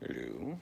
Hello.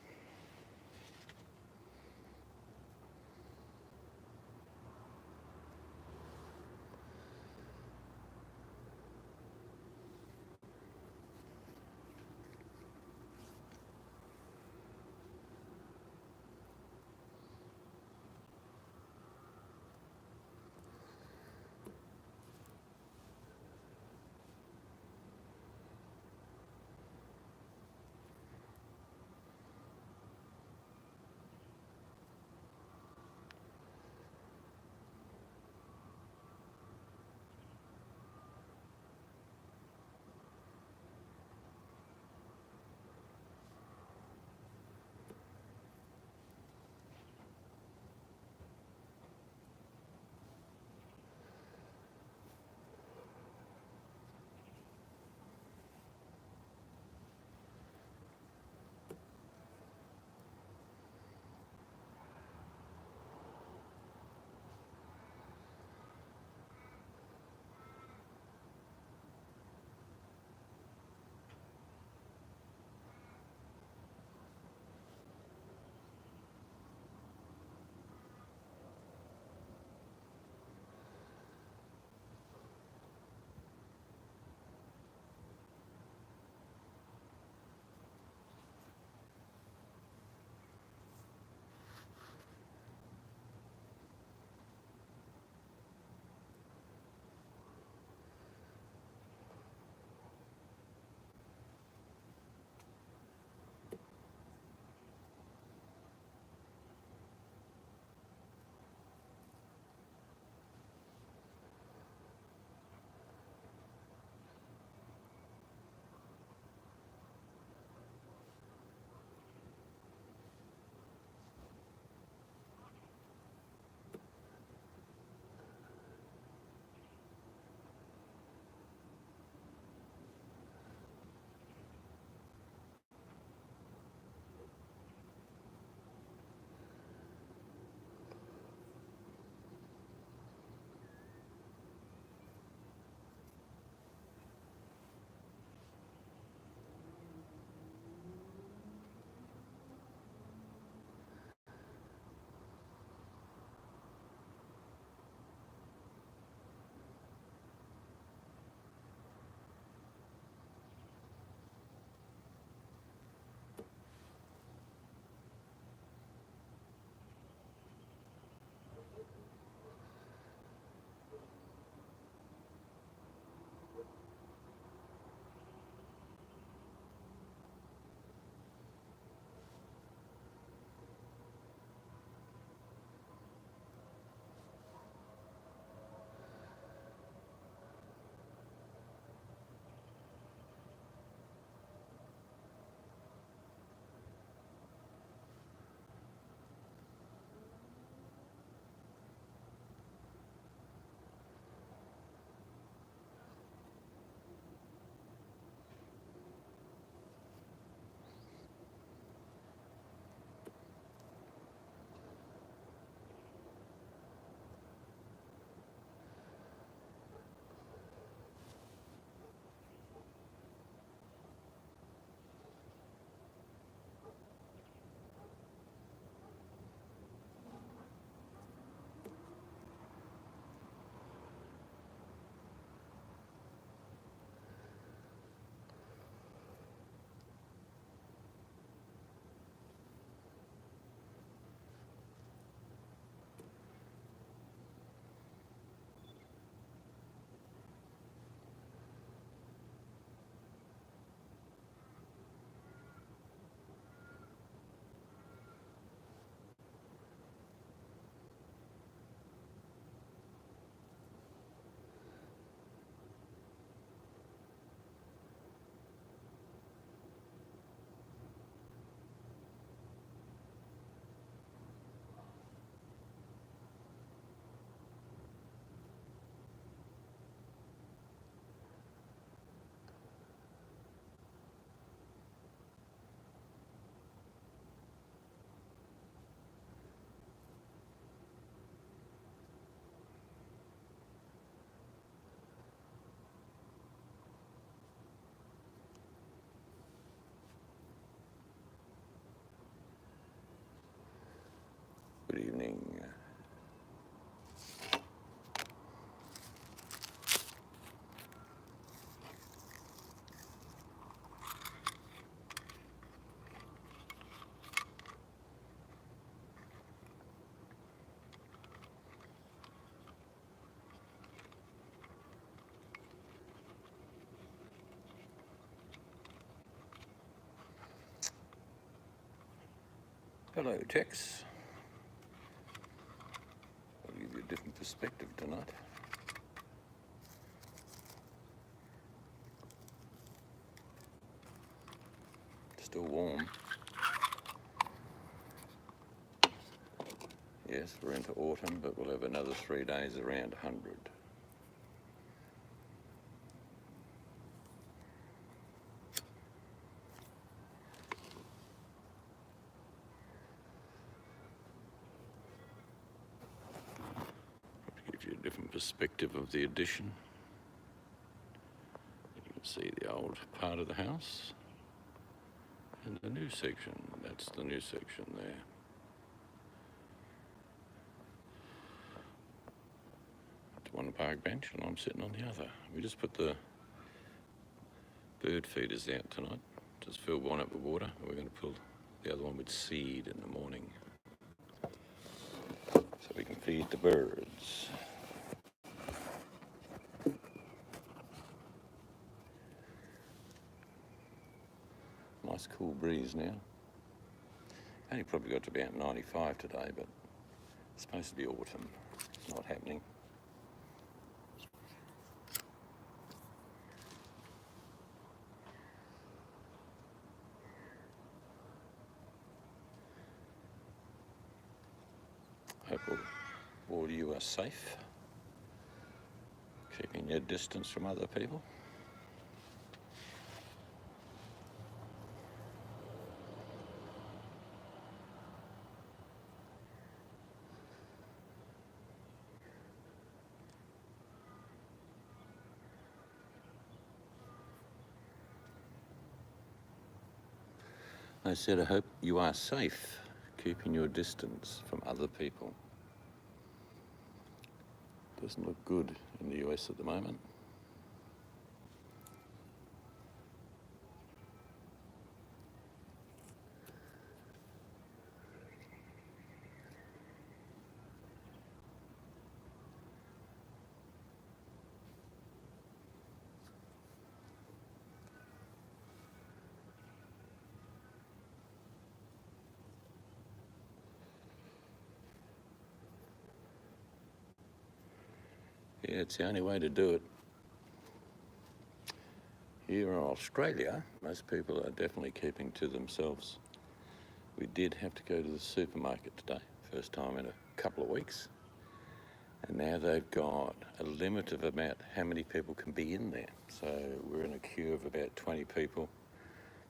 Hello, Tex. I'll give you a different perspective tonight. Still warm. Yes, we're into autumn, but we'll have another 3 days around 100. Give you a different perspective of the addition. You can see the old part of the house and the new section. That's the new section there. It's one park bench and I'm sitting on the other. We just put the bird feeders out tonight. Just filled one up with water. We're going to fill the other one with seed in the morning, so we can feed the birds. Nice cool breeze now. Only probably got to about 95 today, but it's supposed to be autumn. It's not happening. Hope all you are safe, keeping your distance from other people. I said I hope you are safe, keeping your distance from other people. Doesn't look good in the US at the moment. Yeah, it's the only way to do it. Here in Australia, most people are definitely keeping to themselves. We did have to go to the supermarket today, first time in a couple of weeks. And now they've got a limit of about how many people can be in there. So we're in a queue of about 20 people,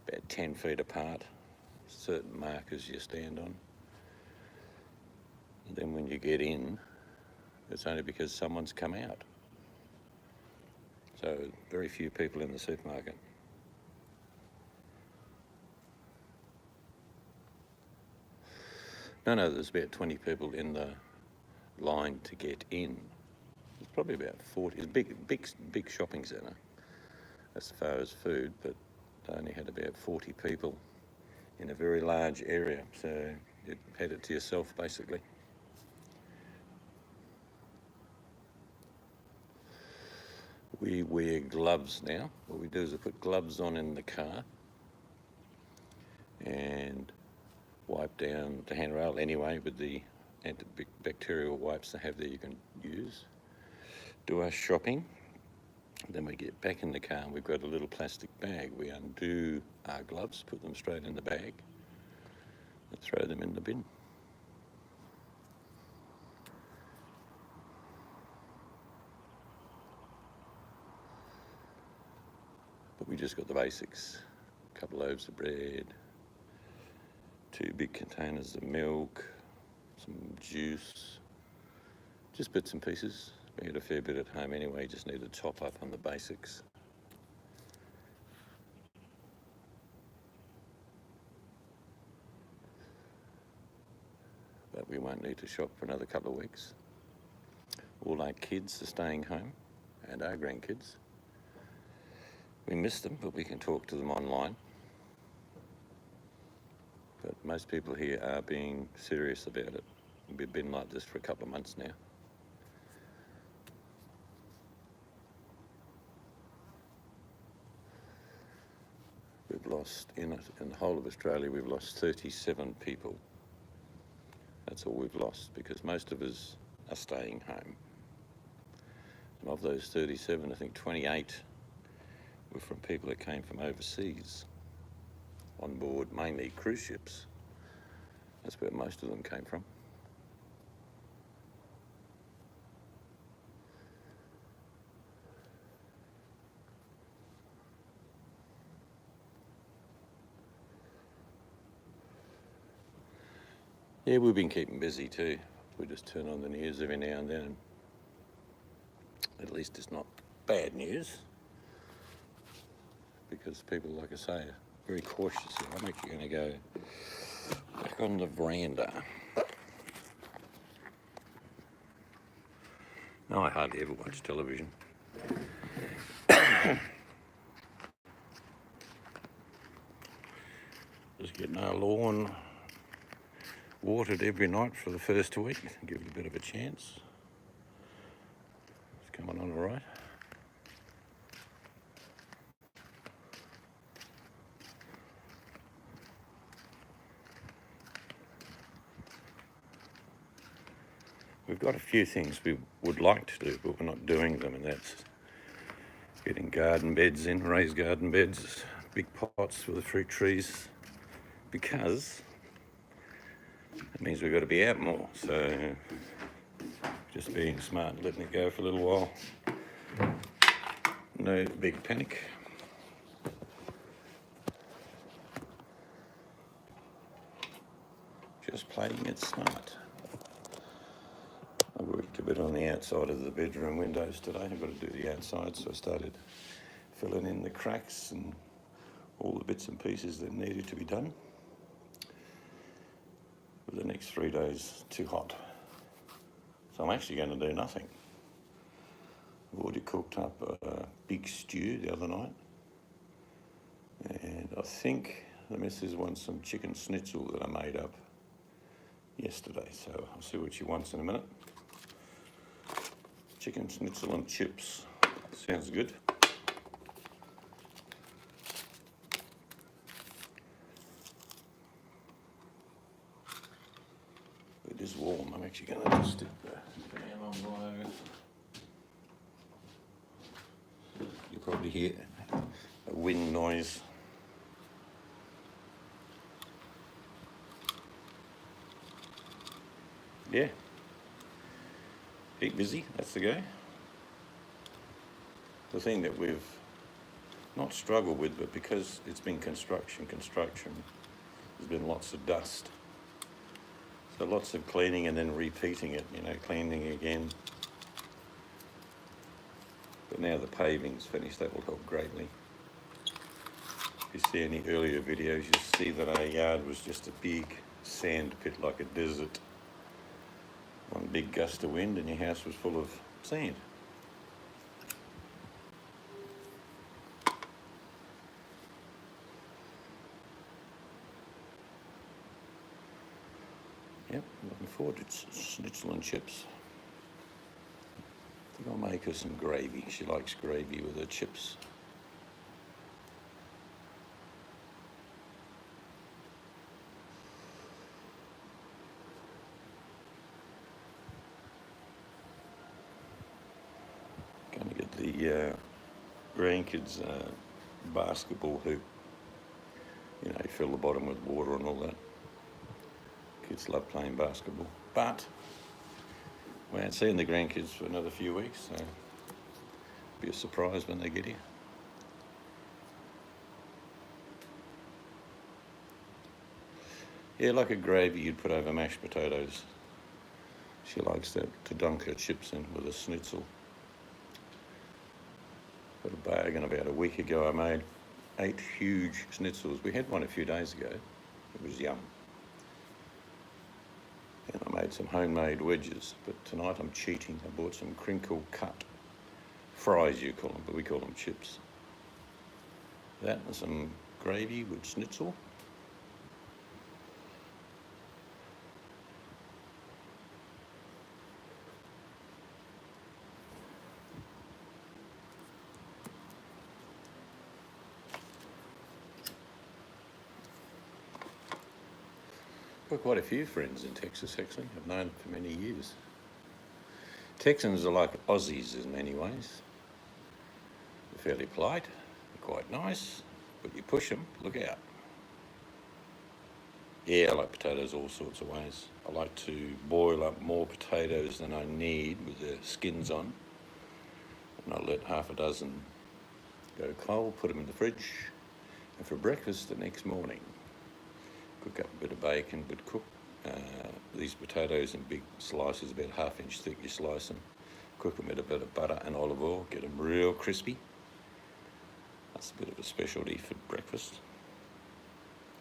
about 10 feet apart, certain markers you stand on. And then when you get in, it's only because someone's come out. So very few people in the supermarket. No, there's about 20 people in the line to get in. There's probably about 40. It's a big shopping centre as far as food, but they only had about 40 people in a very large area. So you had it to yourself, basically. We wear gloves now. What we do is we put gloves on in the car and wipe down the handrail anyway with the antibacterial wipes they have there you can use. Do our shopping. Then we get back in the car and we've got a little plastic bag. We undo our gloves, put them straight in the bag and throw them in the bin. But we just got the basics. A couple of loaves of bread, 2 big containers of milk, some juice, just bits and pieces. We had a fair bit at home anyway, just need to top up on the basics. But we won't need to shop for another couple of weeks. All our kids are staying home and our grandkids. We miss them, but we can talk to them online. But most people here are being serious about it. We've been like this for a couple of months now. We've lost, in the whole of Australia, we've lost 37 people That's all we've lost, because most of us are staying home. And of those 37, I think 28 were from people that came from overseas on board mainly cruise ships. That's where most of them came from. Yeah, we've been keeping busy too. We just turn on the news every now and then, and at least it's not bad news, because people, like I say, are very cautious. I'm actually going to go back on the veranda. No, I hardly ever watch television. Just getting our lawn watered every night for the first week, give it a bit of a chance. It's coming on all right. We've got a few things we would like to do, but we're not doing them, and that's getting garden beds in, raised garden beds, big pots for the fruit trees, because it means we've got to be out more. So just being smart and letting it go for a little while. No big panic. Just playing it smart. I worked a bit on the outside of the bedroom windows today. I've got to do the outside, so I started filling in the cracks and all the bits and pieces that needed to be done. For the next 3 days, too hot. So I'm actually going to do nothing. I've already cooked up a big stew the other night. And I think the missus wants some chicken schnitzel that I made up yesterday. So I'll see what she wants in a minute. Chicken schnitzel and chips. Sounds good. It is warm. I'm actually going to just stick the fan on low. You'll probably hear a wind noise. Yeah. Keep busy, that's the go. The thing that we've not struggled with, but because it's been construction, there's been lots of dust. So lots of cleaning and then repeating it, cleaning again. But now the paving's finished, that will help greatly. If you see any earlier videos, you'll see that our yard was just a big sand pit, like a desert. One big gust of wind and your house was full of sand. Yep, looking forward to schnitzel and chips. I think I'll make her some gravy. She likes gravy with her chips. Going to get the grandkids basketball hoop. You fill the bottom with water and all that. Kids love playing basketball. But we ain't seeing the grandkids for another few weeks, so be a surprise when they get here. Yeah, like a gravy you'd put over mashed potatoes. She likes that, to dunk her chips in with a schnitzel. Got a bargain about a week ago. I made 8 huge schnitzels. We had one a few days ago. It was yum. And I made some homemade wedges, but tonight I'm cheating. I bought some crinkle cut fries, you call them, but we call them chips. That and some gravy with schnitzel. got quite a few friends in Texas, actually. I've known them for many years. Texans are like Aussies in many ways. They're fairly polite, they're quite nice, but you push them, look out. Yeah, I like potatoes all sorts of ways. I like to boil up more potatoes than I need with their skins on. And I'll let half a dozen go cold, put them in the fridge, and for breakfast the next morning, cook up a bit of bacon, but cook these potatoes in big slices, about ½ inch thick. You slice them, cook them with a bit of butter and olive oil, get them real crispy. That's a bit of a specialty for breakfast.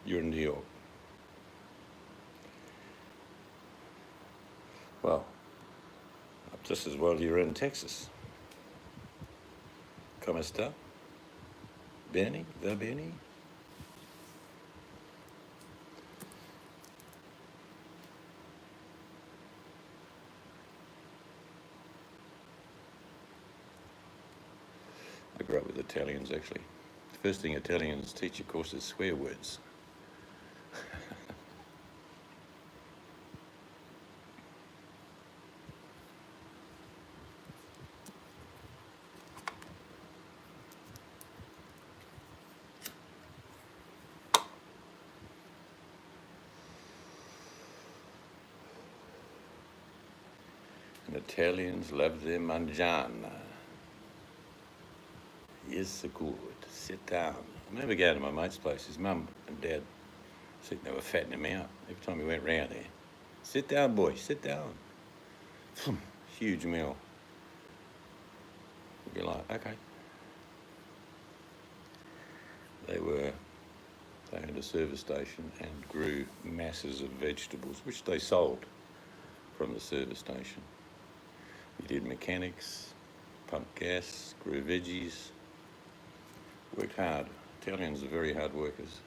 You're in New York. Well, just as well you're in Texas. ¿Cómo está? Benny? The Benny? I grew up with Italians, actually. The first thing Italians teach, of course, is swear words. And Italians love their mangiana. Yes, good. Sit down. I remember going to my mate's place. His mum and dad, I think they were fattening him out every time he went round there. Sit down, boy, sit down. Huge meal. You'd be like, okay. They owned a service station and grew masses of vegetables, which they sold from the service station. We did mechanics, pumped gas, grew veggies, worked hard. Italians are very hard workers.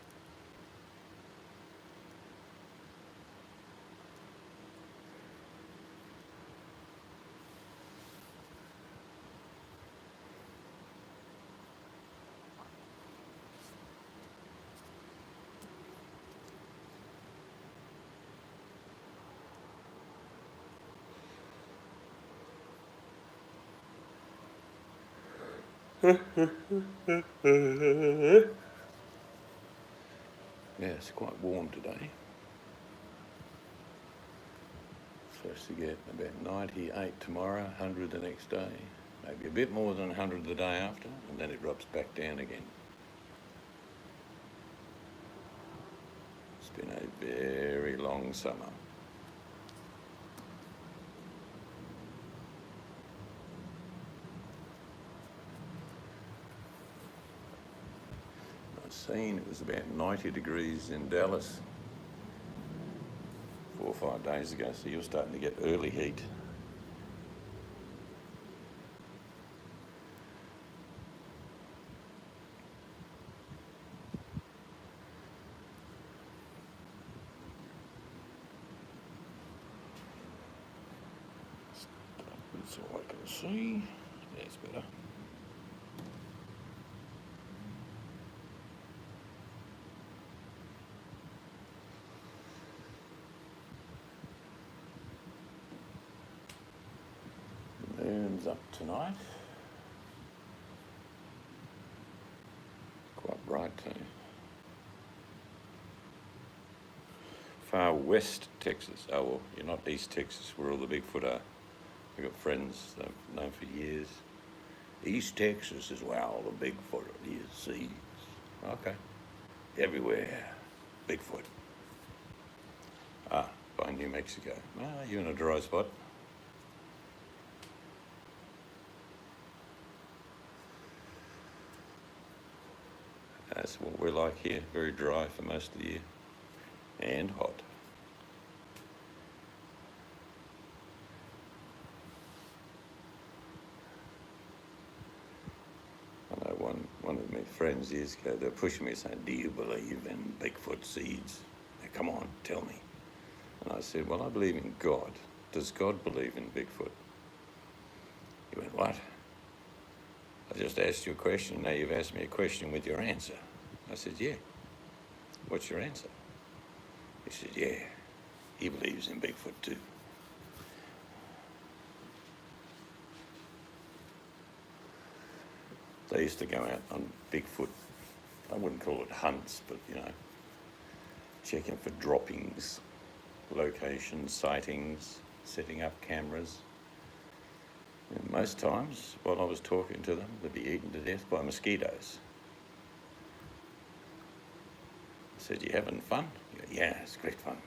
Yeah, it's quite warm today. Supposed to get about 98 tomorrow, 100 the next day, maybe a bit more than 100 the day after, and then it drops back down again. It's been a very long summer. I've seen it was about 90 degrees in Dallas 4 or 5 days ago, so you're starting to get early heat. That's all I can see. That's better. The moon's up tonight. Quite bright too. Far west Texas. Oh well, you're not East Texas where all the Bigfoot are. I've got friends that I've known for years. East Texas is where all the Bigfoot is. See? Okay. Everywhere. Bigfoot. By New Mexico. You're in a dry spot. That's what we're like here. Very dry for most of the year. And hot. I know one of my friends years ago, they were pushing me saying, do you believe in Bigfoot seeds? Now, come on, tell me. And I said, well, I believe in God. Does God believe in Bigfoot? He went, what? I just asked you a question, now you've asked me a question with your answer. I said, yeah. What's your answer? He said, yeah. He believes in Bigfoot too. They used to go out on Bigfoot, I wouldn't call it hunts, but, you know, checking for droppings, locations, sightings, setting up cameras. And most times, while I was talking to them, they'd be eaten to death by mosquitoes. I said, "You having fun?" You go, "Yeah, it's great fun."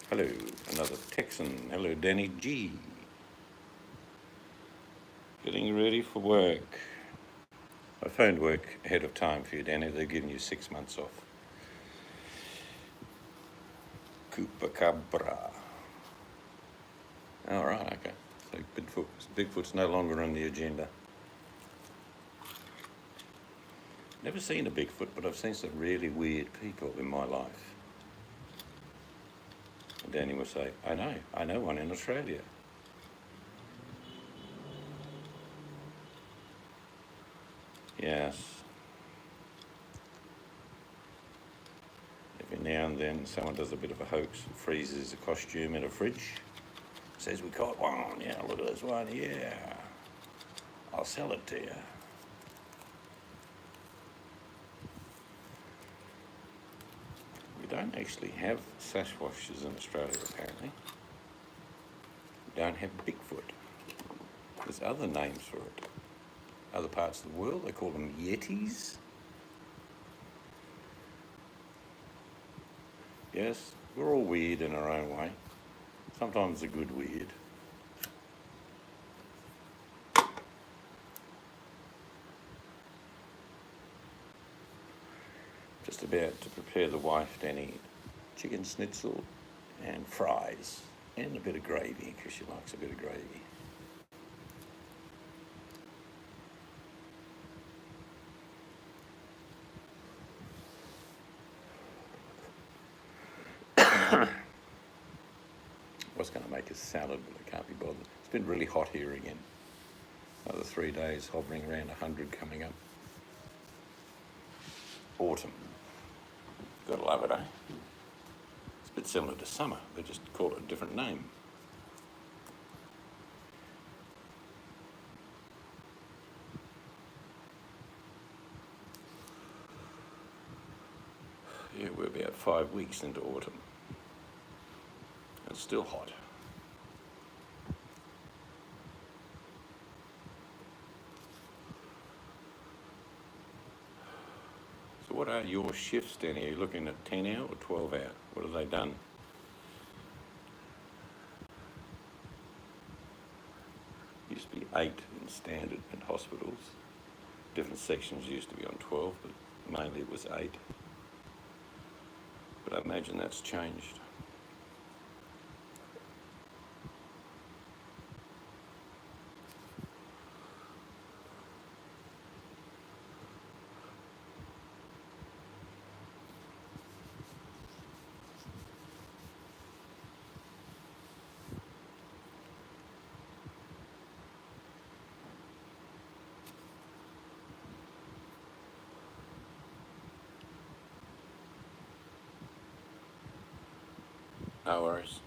Hello, another Texan. Hello, Danny G. Getting ready for work. I phoned work ahead of time for you, Danny. They're giving you 6 months off. Coopacabra. All right, okay. So Bigfoot's no longer on the agenda. Never seen a Bigfoot, but I've seen some really weird people in my life. And Danny will say, I know one in Australia. Yes. Every now and then someone does a bit of a hoax, freezes a costume in a fridge, says, "We caught one, yeah, look at this one, yeah. I'll sell it to you." We don't actually have Sasquatches in Australia, apparently. We don't have Bigfoot. There's other names for it. Other parts of the world, they call them Yetis. Yes, we're all weird in our own way. Sometimes a good weird. Just about to prepare the wife, Danny, chicken schnitzel and fries and a bit of gravy, because she likes a bit of gravy. I was going to make a salad, but I can't be bothered. It's been really hot here again. Another 3 days, hovering around 100 coming up. Autumn. Gotta love it, eh? It's a bit similar to summer. They just call it a different name. Yeah, we're about 5 weeks into autumn. It's still hot. So what are your shifts, Danny? Are you looking at 10 hour or 12 hour? What have they done? Used to be 8 in standard in hospitals. Different sections used to be on 12, but mainly it was 8. But I imagine that's changed. No worries.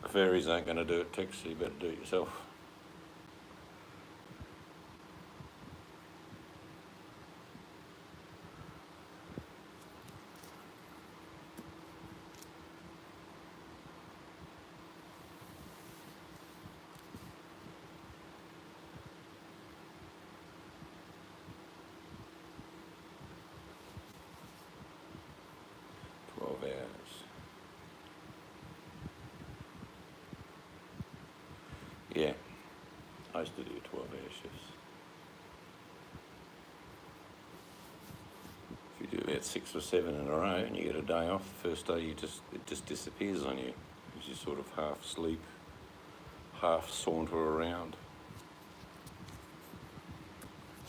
The fairies aren't going to do it, Tex, so you better do it yourself. Yeah, I used to do 12-hour shifts. If you do about 6 or 7 in a row and you get a day off, the first day it just disappears on you. You sort of half sleep, half saunter around.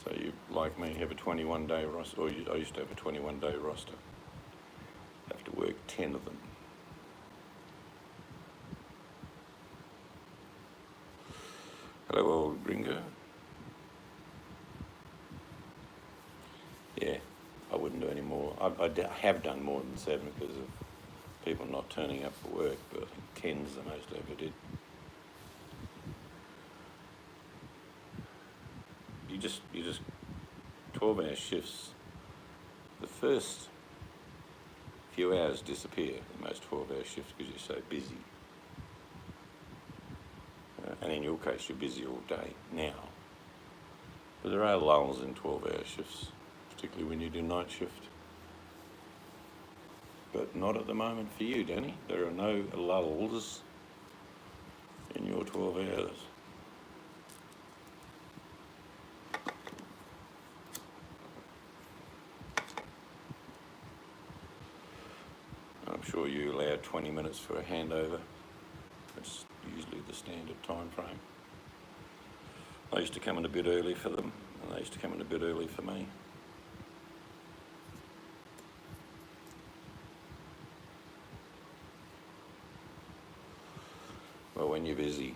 So you, like me, have a 21-day roster, or I used to have a 21-day roster. Have to work 10 of them. Hello, old gringo. have done more than 7 because of people not turning up for work, but I think 10's the most I ever did. You just 12-hour shifts. The first few hours disappear in most 12-hour shifts because you're so busy. And in your case, you're busy all day now. But there are lulls in 12-hour shifts, particularly when you do night shift. But not at the moment for you, Danny. There are no lulls in your 12 hours. I'm sure you allow 20 minutes for a handover. That's usually the standard time frame. I used to come in a bit early for them, and they used to come in a bit early for me. Well, when you're busy,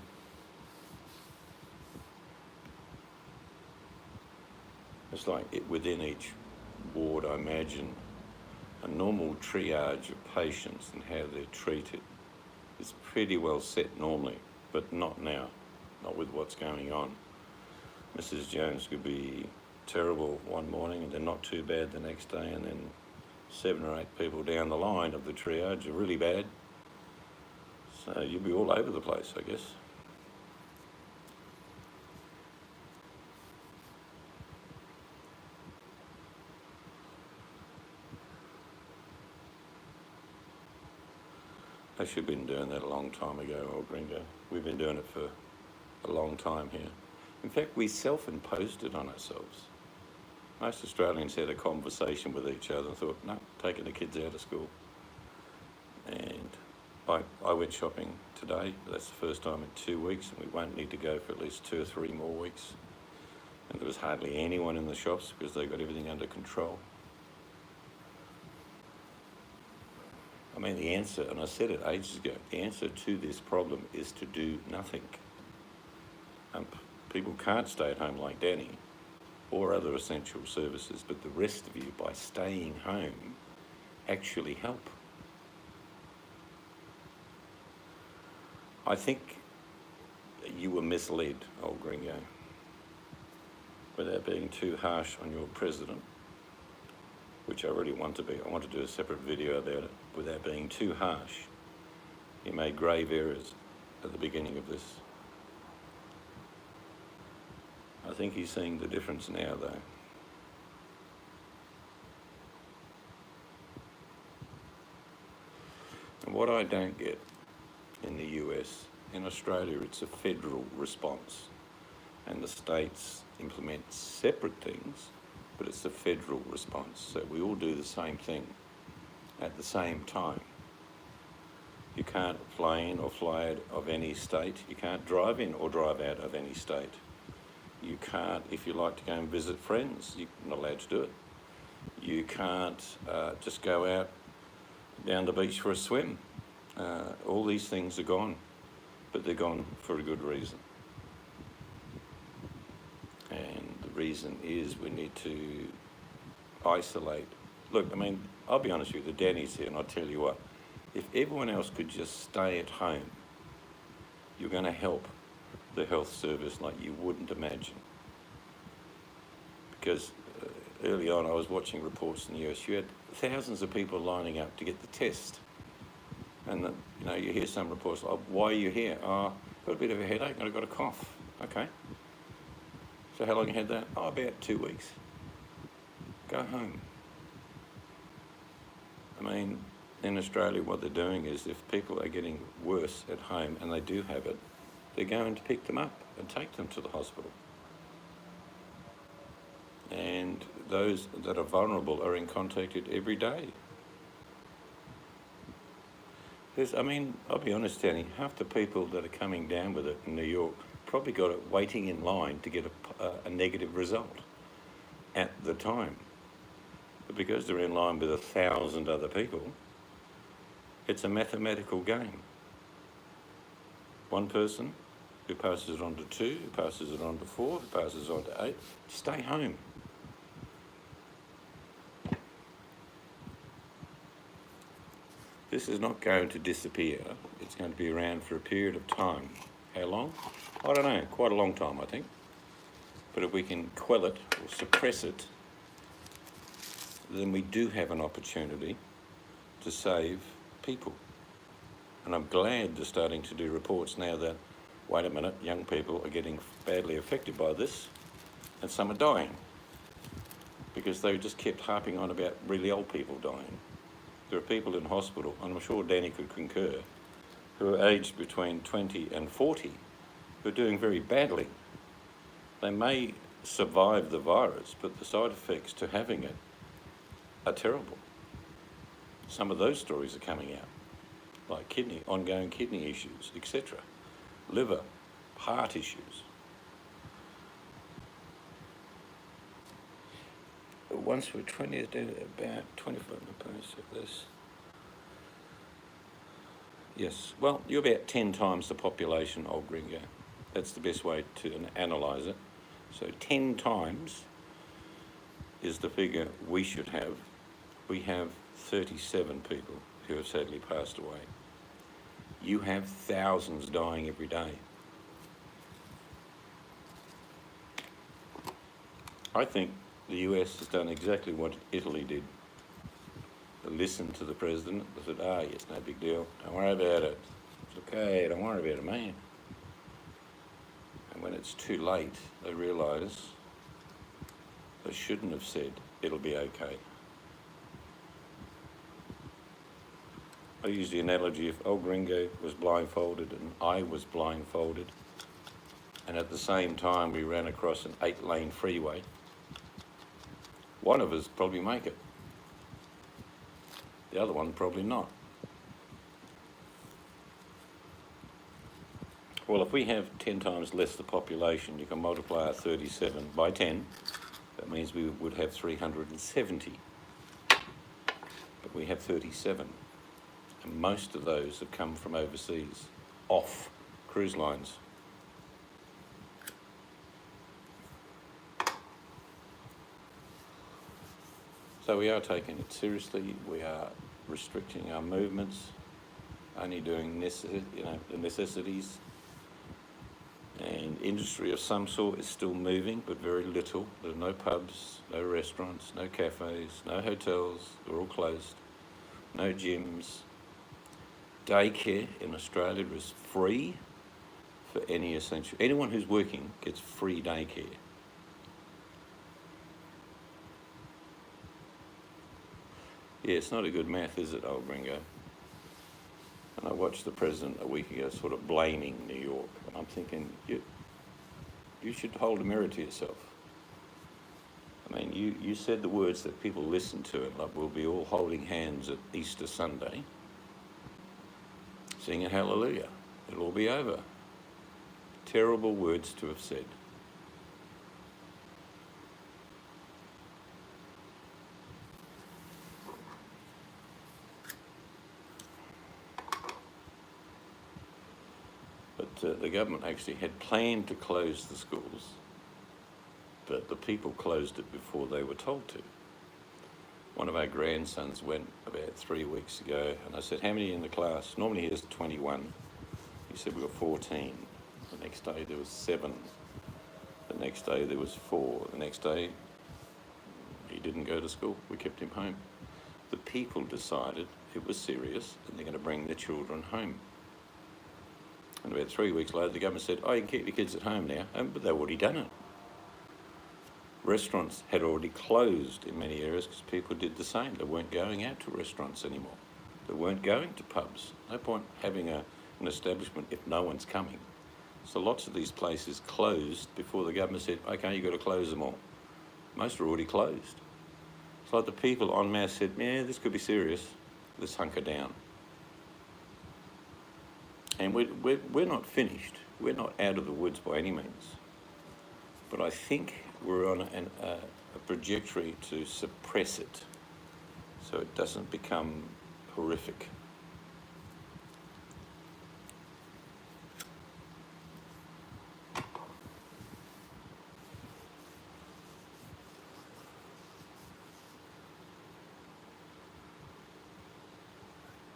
it's like within each ward, I imagine, a normal triage of patients and how they're treated is pretty well set normally, but not now, not with what's going on. Mrs. Jones could be terrible one morning and then not too bad the next day, and then 7 or 8 people down the line of the triage are really bad. So you'll be all over the place, I guess. They should have been doing that a long time ago, old Gringo. We've been doing it for a long time here. In fact, we self-imposed it on ourselves. Most Australians had a conversation with each other and thought, no, taking the kids out of school. And I went shopping today. That's the first time in 2 weeks, and we won't need to go for at least 2 or 3 more weeks. And there was hardly anyone in the shops because they got everything under control. I mean, the answer, and I said it ages ago, the answer to this problem is to do nothing. People can't stay at home like Danny or other essential services, but the rest of you, by staying home, actually help. I think you were misled, old Gringo, without being too harsh on your president, which I really want to be. I want to do a separate video about it. Without being too harsh, he made grave errors at the beginning of this. I think he's seeing the difference now, though. And what I don't get in the US, in Australia, it's a federal response, and the states implement separate things, but it's a federal response. So we all do the same thing at the same time. You can't fly in or fly out of any state. You can't drive in or drive out of any state. You can't, if you like to go and visit friends, you're not allowed to do it. You can't just go out down the beach for a swim. All these things are gone, but they're gone for a good reason. And the reason is we need to isolate. Look, I mean, I'll be honest with you, the Danny's here, and I'll tell you what, if everyone else could just stay at home, you're going to help the health service like you wouldn't imagine. Because early on I was watching reports in the US, you had thousands of people lining up to get the test. And you hear some reports like, why are you here? Oh, got a bit of a headache and I've got a cough. Okay. So how long you had that? Oh, about 2 weeks. Go home. I mean, in Australia what they're doing is if people are getting worse at home and they do have it, they're going to pick them up and take them to the hospital. And those that are vulnerable are in contact every day. I'll be honest, Danny, half the people that are coming down with it in New York probably got it waiting in line to get a negative result at the time. But because they're in line with 1,000 other people, it's a mathematical game. One person who passes it on to 2, who passes it on to 4, who passes it on to 8, stay home. This is not going to disappear. It's going to be around for a period of time. How long? I don't know, quite a long time, I think. But if we can quell it or suppress it, then we do have an opportunity to save people. And I'm glad they're starting to do reports now that, wait a minute, young people are getting badly affected by this, and some are dying, because they just kept harping on about really old people dying. There are people in hospital, and I'm sure Danny could concur, who are aged between 20 and 40, who are doing very badly. They may survive the virus, but the side effects to having it are terrible. Some of those stories are coming out, like ongoing kidney issues, etc., liver, heart issues. Once we're 20, about 25 of this. Yes, well, you're about 10 times the population of Gringo. That's the best way to analyse it. So 10 times is the figure we should have. We have 37 people who have sadly passed away. You have thousands dying every day. I think the US has done exactly what Italy did. They listened to the president. They said, it's no big deal. Don't worry about it. It's okay, don't worry about it, man. And when it's too late, they realise they shouldn't have said, it'll be okay. I use the analogy, if old Gringo was blindfolded and I was blindfolded, and at the same time we ran across an 8-lane freeway, one of us probably make it. The other one probably not. Well, if we have 10 times less the population, you can multiply our 37 by 10. That means we would have 370. But we have 37. And most of those have come from overseas, off cruise lines. So we are taking it seriously. We are restricting our movements, only doing the necessities. And industry of some sort is still moving, but very little. There are no pubs, no restaurants, no cafes, no hotels. They're all closed. No gyms. Daycare in Australia is free for any essential. Anyone who's working gets free daycare. Yeah, it's not a good math, is it, old Gringo? And I watched the president a week ago sort of blaming New York. And I'm thinking, you should hold a mirror to yourself. I mean, you said the words that people listen to, and like, we'll be all holding hands at Easter Sunday, singing hallelujah. It'll all be over. Terrible words to have said. But the government actually had planned to close the schools, but the people closed it before they were told to. One of our grandsons went about 3 weeks ago, and I said, how many in the class? Normally he has 21. He said, we got 14. The next day there was 7. The next day there was 4. The next day he didn't go to school. We kept him home. The people decided it was serious and they're going to bring their children home. And about 3 weeks later, the government said, you can keep your kids at home now. But they've already done it. Restaurants had already closed in many areas because people did the same. They weren't going out to restaurants anymore. They weren't going to pubs. No point having an establishment if no one's coming. So lots of these places closed before the government said, okay, you've got to close them all. Most are already closed. It's like the people en masse said, yeah, this could be serious. Let's hunker down. And we're not finished. We're not out of the woods by any means. But I think we're on a trajectory to suppress it so it doesn't become horrific.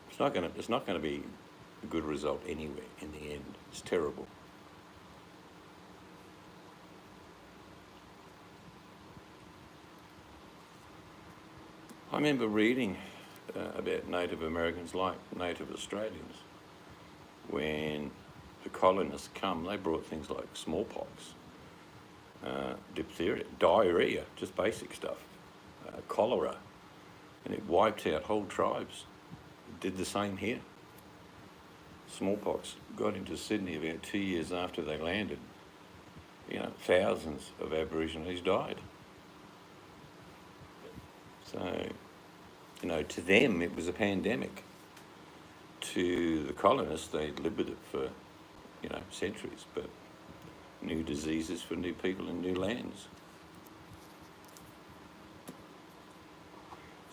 It's It's not going to be a good result anywhere in the end. It's terrible. I remember reading about Native Americans like Native Australians. When the colonists come, they brought things like smallpox, diphtheria, diarrhea, just basic stuff, cholera, and it wiped out whole tribes. It did the same here. Smallpox got into Sydney about 2 years after they landed. Thousands of Aborigines died. So, to them it was a pandemic. To the colonists, they'd lived with it for, centuries, but new diseases for new people in new lands.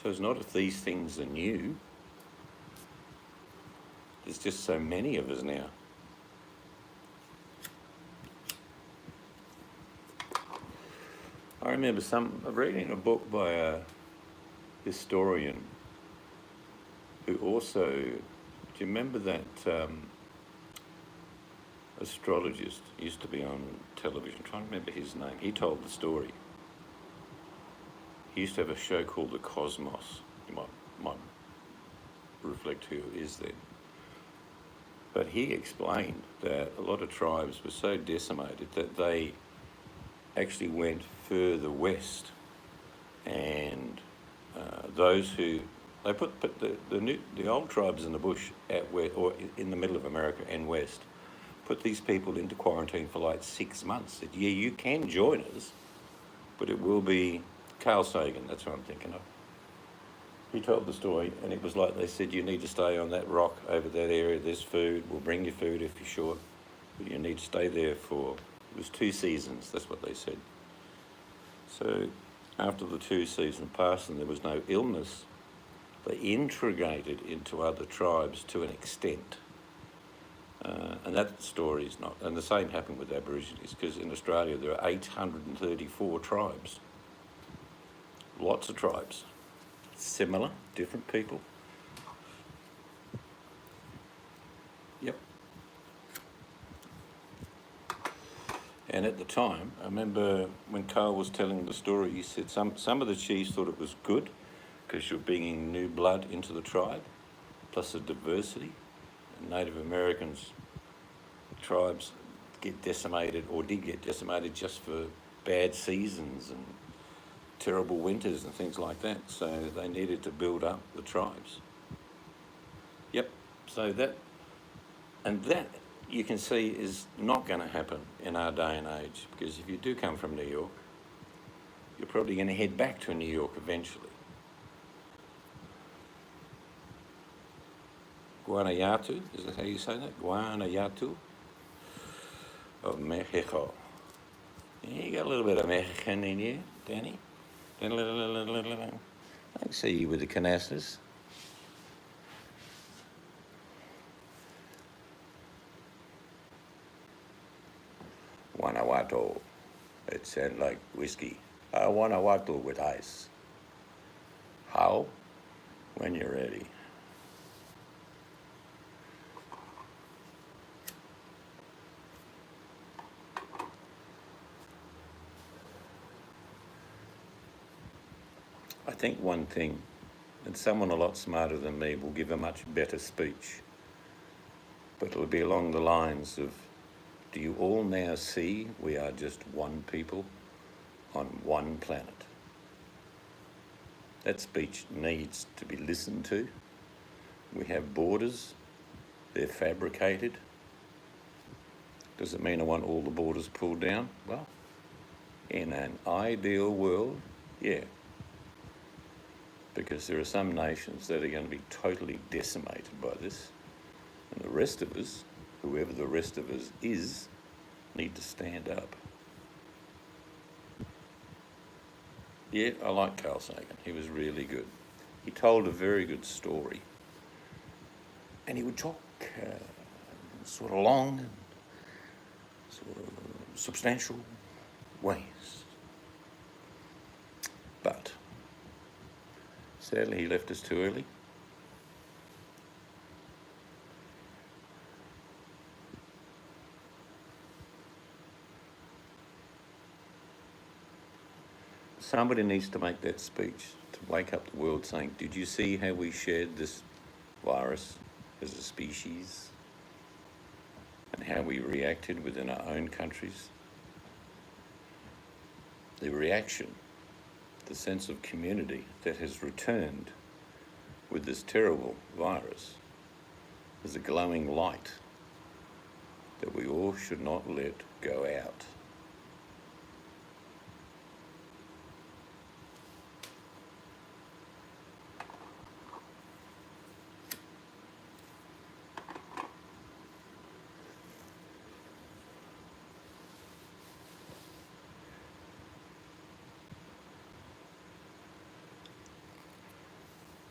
So it's not if these things are new. There's just so many of us now. I remember reading a book by a historian who also, do you remember that astrologist used to be on television? I'm trying to remember his name. He told the story. He used to have a show called The Cosmos. You might reflect who it is then. But he explained that a lot of tribes were so decimated that they actually went further west, and those who they put the old tribes in the bush or in the middle of America and west, put these people into quarantine for like 6 months. Said, yeah, you can join us, but it will be Carl Sagan. That's what I'm thinking of. He told the story, and it was like they said, you need to stay on that rock over that area. There's food. We'll bring you food if you're short, but you need to stay there for. It was 2 seasons. That's what they said. So after the 2 seasons passed and there was no illness, they integrated into other tribes to an extent. And that story is not... And the same happened with Aborigines, because in Australia there are 834 tribes. Lots of tribes. Similar, different people. Yep. And at the time, I remember when Carl was telling the story, he said some of the chiefs thought it was good because you're bringing new blood into the tribe, plus the diversity. And Native Americans, tribes get decimated, or did get decimated, just for bad seasons and terrible winters and things like that. So they needed to build up the tribes. Yep. So that you can see is not going to happen in our day and age, because if you do come from New York, you're probably going to head back to New York eventually. Guanajuato, is that how you say that? Guanajuato of Mexico. Yeah, you got a little bit of Mexican in you, Danny. I can see you with the canastas. Guanajuato. It sounds like whiskey. Guanajuato with ice. How? When you're ready. I think one thing, and someone a lot smarter than me will give a much better speech, but it'll be along the lines of, do you all now see we are just one people on one planet? That speech needs to be listened to. We have borders, they're fabricated. Does it mean I want all the borders pulled down? Well, in an ideal world, yeah. Because there are some nations that are going to be totally decimated by this. And the rest of us, whoever the rest of us is, need to stand up. Yeah, I like Carl Sagan. He was really good. He told a very good story. And he would talk sort of long and sort of substantial ways. But sadly, he left us too early. Somebody needs to make that speech to wake up the world saying, did you see how we shared this virus as a species and how we reacted within our own countries? The reaction, the sense of community that has returned with this terrible virus is a glowing light that we all should not let go out.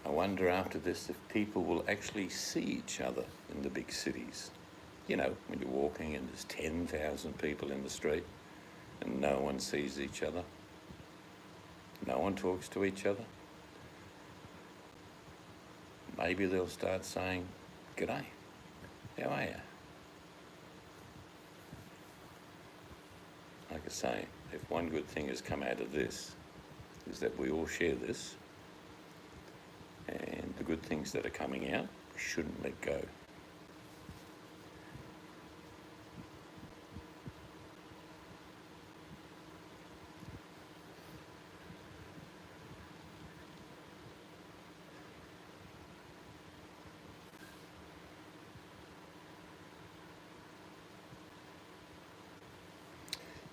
I wonder after this if people will actually see each other in the big cities. You know, when you're walking and there's 10,000 people in the street and no one sees each other. No one talks to each other. Maybe they'll start saying, "G'day, how are you?" Like I say, if one good thing has come out of this is that we all share this, and the good things that are coming out, we shouldn't let go.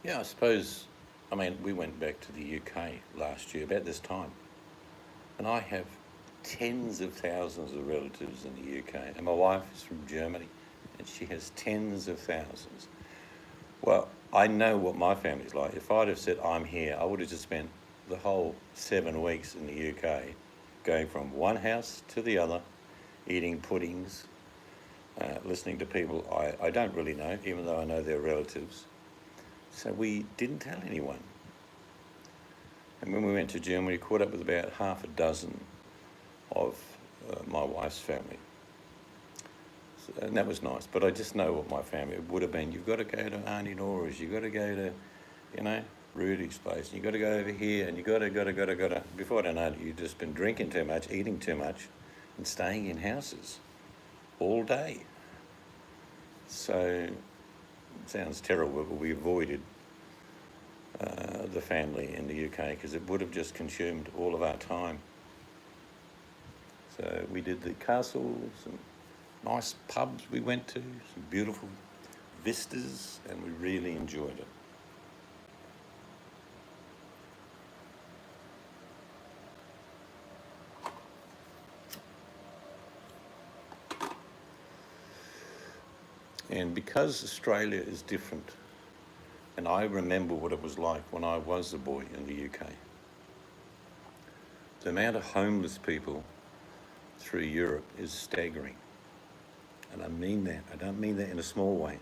Yeah, I suppose, we went back to the UK last year about this time, and I have tens of thousands of relatives in the UK, and my wife is from Germany, and she has tens of thousands. Well, I know what my family's like. If I'd have said I'm here, I would have just spent the whole 7 weeks in the UK going from one house to the other, eating puddings, listening to people I don't really know, even though I know they're relatives. So we didn't tell anyone. And when we went to Germany, we caught up with about half a dozen of my wife's family. So, and that was nice. But I just know what my family would have been. You've got to go to Auntie Nora's, you've got to go to, Rudy's place, and you've got to go over here, and you've got to. Before I don't know it, you've just been drinking too much, eating too much, and staying in houses all day. So, it sounds terrible, but we avoided the family in the UK because it would have just consumed all of our time. So we did the castles and nice pubs we went to, some beautiful vistas, and we really enjoyed it. And because Australia is different, and I remember what it was like when I was a boy in the UK, the amount of homeless people through Europe is staggering. And I mean that. I don't mean that in a small way.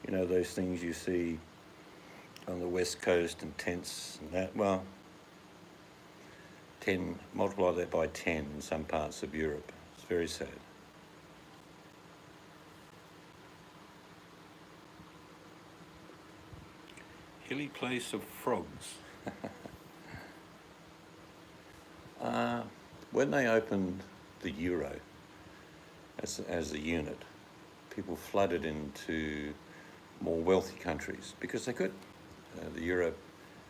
You know, those things you see on the West Coast and tents and that, well, multiply that by 10 in some parts of Europe. It's very sad. Hilly place of frogs. When they opened the euro as a unit, people flooded into more wealthy countries because they could. The euro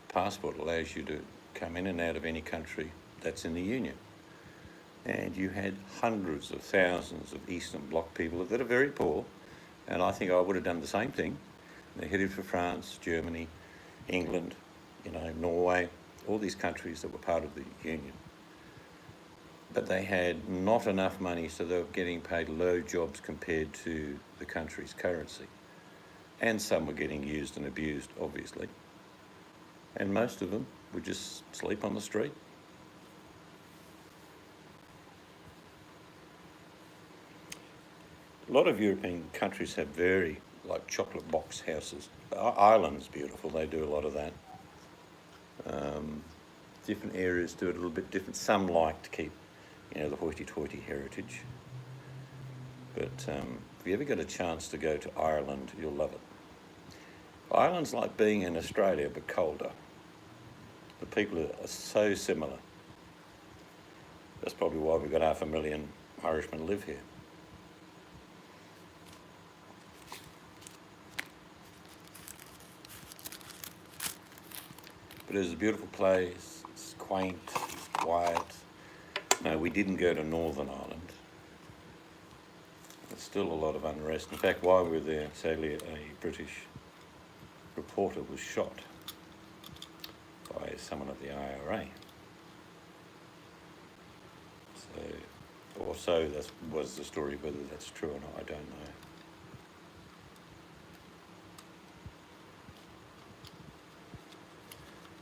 passport allows you to come in and out of any country that's in the Union. And you had hundreds of thousands of Eastern Bloc people that are very poor, and I think I would have done the same thing. They headed for France, Germany, England, Norway, all these countries that were part of the Union. But they had not enough money, so they were getting paid low jobs compared to the country's currency. And some were getting used and abused, obviously. And most of them would just sleep on the street. A lot of European countries have very, chocolate box houses. Ireland's beautiful, they do a lot of that. Different areas do it a little bit different. Some like to keep, the hoity-toity heritage. But if you ever get a chance to go to Ireland, you'll love it. Ireland's like being in Australia, but colder. The people are so similar. That's probably why we've got 500,000 Irishmen live here. But it's a beautiful place, it's quaint, it's quiet. No, we didn't go to Northern Ireland. There's still a lot of unrest. In fact, while we were there, sadly, a British reporter was shot by someone of the IRA. So that was the story. Whether that's true or not, I don't know.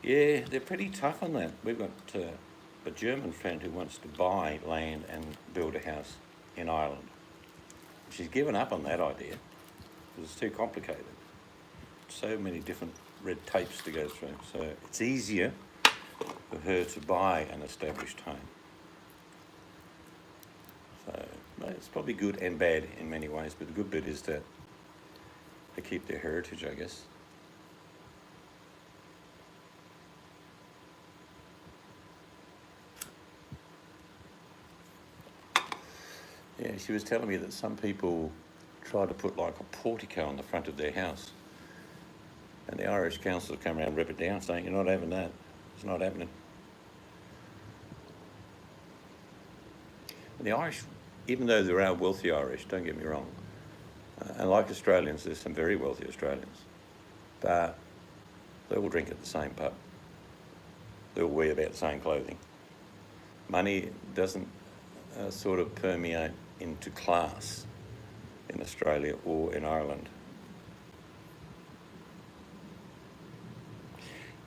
Yeah, they're pretty tough on that. We've got a German friend who wants to buy land and build a house in Ireland. She's given up on that idea because it's too complicated. So many different red tapes to go through. So it's easier for her to buy an established home. So it's probably good and bad in many ways, but the good bit is that they keep their heritage, I guess. Yeah, she was telling me that some people try to put like a portico on the front of their house, and the Irish council come around and rip it down, saying, "You're not having that. It's not happening." And the Irish, even though there are wealthy Irish, don't get me wrong, and like Australians, there's some very wealthy Australians, but they all drink at the same pub. They all wear about the same clothing. Money doesn't sort of permeate into class in Australia or in Ireland.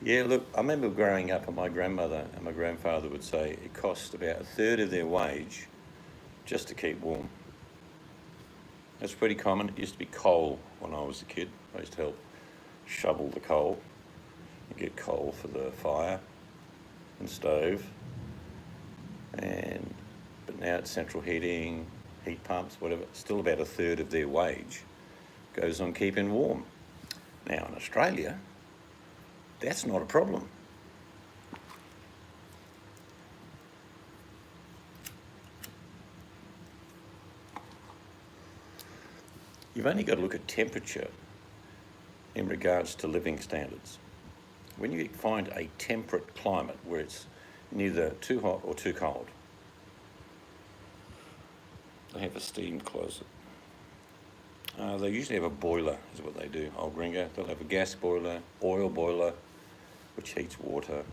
Yeah, look, I remember growing up and my grandmother and my grandfather would say it cost about a third of their wage just to keep warm. That's pretty common. It used to be coal when I was a kid. I used to help shovel the coal and get coal for the fire and stove. But now it's central heating, heat pumps, whatever. Still about a third of their wage goes on keeping warm. Now in Australia, that's not a problem. You've only got to look at temperature in regards to living standards. When you find a temperate climate where it's neither too hot or too cold, they have a steam closet. They usually have a boiler, is what they do, old gringo. They'll have a gas boiler, oil boiler, which heats water,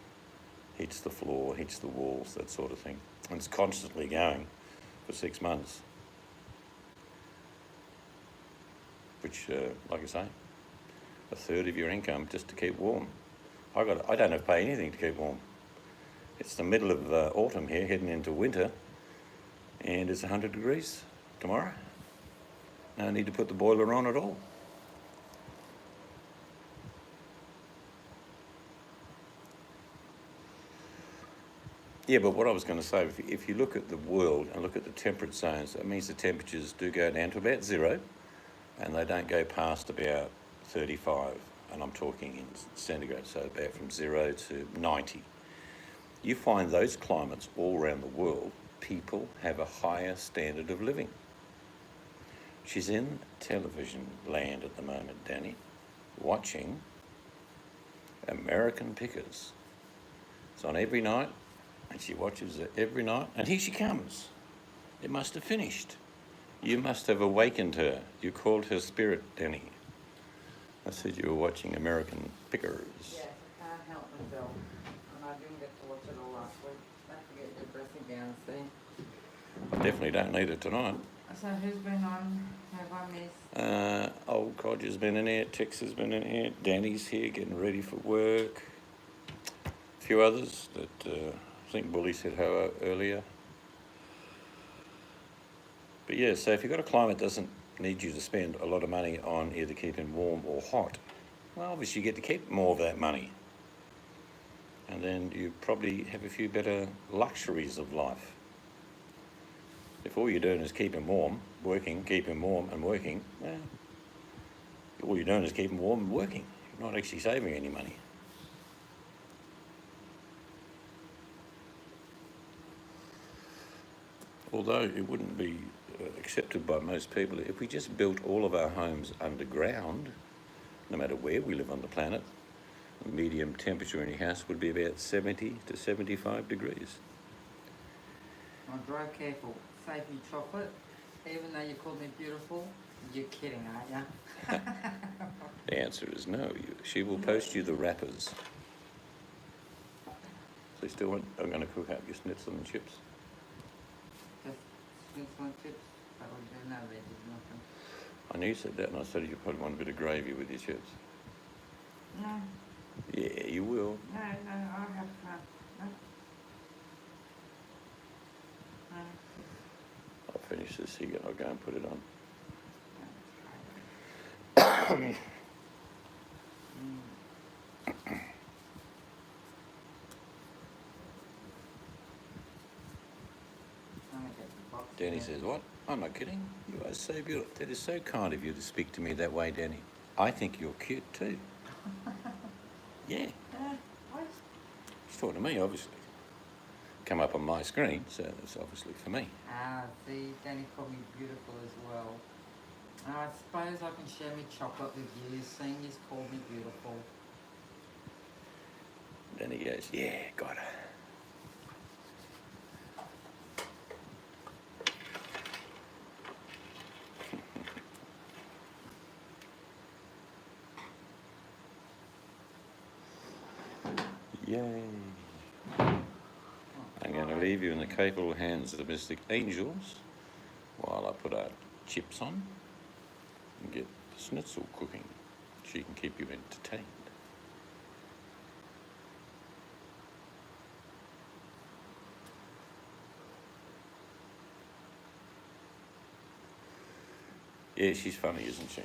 heats the floor, heats the walls, that sort of thing. And it's constantly going for 6 months. Which, like I say, a third of your income just to keep warm. I don't have to pay anything to keep warm. It's the middle of autumn here, heading into winter, and it's 100 degrees tomorrow. No need to put the boiler on at all. Yeah, but what I was going to say, if you look at the world and look at the temperate zones, that means the temperatures do go down to about zero, and they don't go past about 35, and I'm talking in centigrade, so about from 0 to 90. You find those climates all around the world, people have a higher standard of living. She's in television land at the moment, Danny, watching American Pickers. It's on every night, and she watches it every night, and here she comes. It must have finished. You must have awakened her. You called her spirit, Danny. I said you were watching American Pickers. Yes, I can't help myself. And I didn't get to watch it all last week. Don't forget your dressing gown, see? I definitely don't need it tonight. So who's been on? Have I missed? Old Codger's been in here, Tex has been in here, Danny's here getting ready for work. A few others that I think Bully said hello earlier. But yeah, so if you've got a climate that doesn't need you to spend a lot of money on either keeping warm or hot, well, obviously you get to keep more of that money. And then you probably have a few better luxuries of life. If all you're doing is keeping warm, working, keeping warm and working, well, all you're doing is keeping warm and working. You're not actually saving any money. Although it wouldn't be accepted by most people, if we just built all of our homes underground, no matter where we live on the planet, the medium temperature in your house would be about 70 to 75 degrees. Now drive careful. Save me chocolate. Even though you called me beautiful, you're kidding, aren't you? The answer is no. She will post you the wrappers. So you still want, I'm going to cook out your schnitzel and chips. Just schnitzel and chips. That would do no veggies, nothing. I knew you said that, and I said you probably want a bit of gravy with your chips. No, Yeah, you will. no, I'll have no. No. I'll finish this here. I'll go and put it on. Danny says, what? I'm not kidding. You are so beautiful. That is so kind of you to speak to me that way, Danny. I think you're cute too. Yeah. She's talking to me, obviously. Come up on my screen, so it's obviously for me. Ah, see, Danny called me beautiful as well. I suppose I can share my chocolate with you, seeing you've called me beautiful. Then he goes, yeah, got her. Yay. I'm going to leave you in the capable hands of the mystic angels while I put our chips on and get the schnitzel cooking. She can keep you entertained. Yeah, she's funny, isn't she?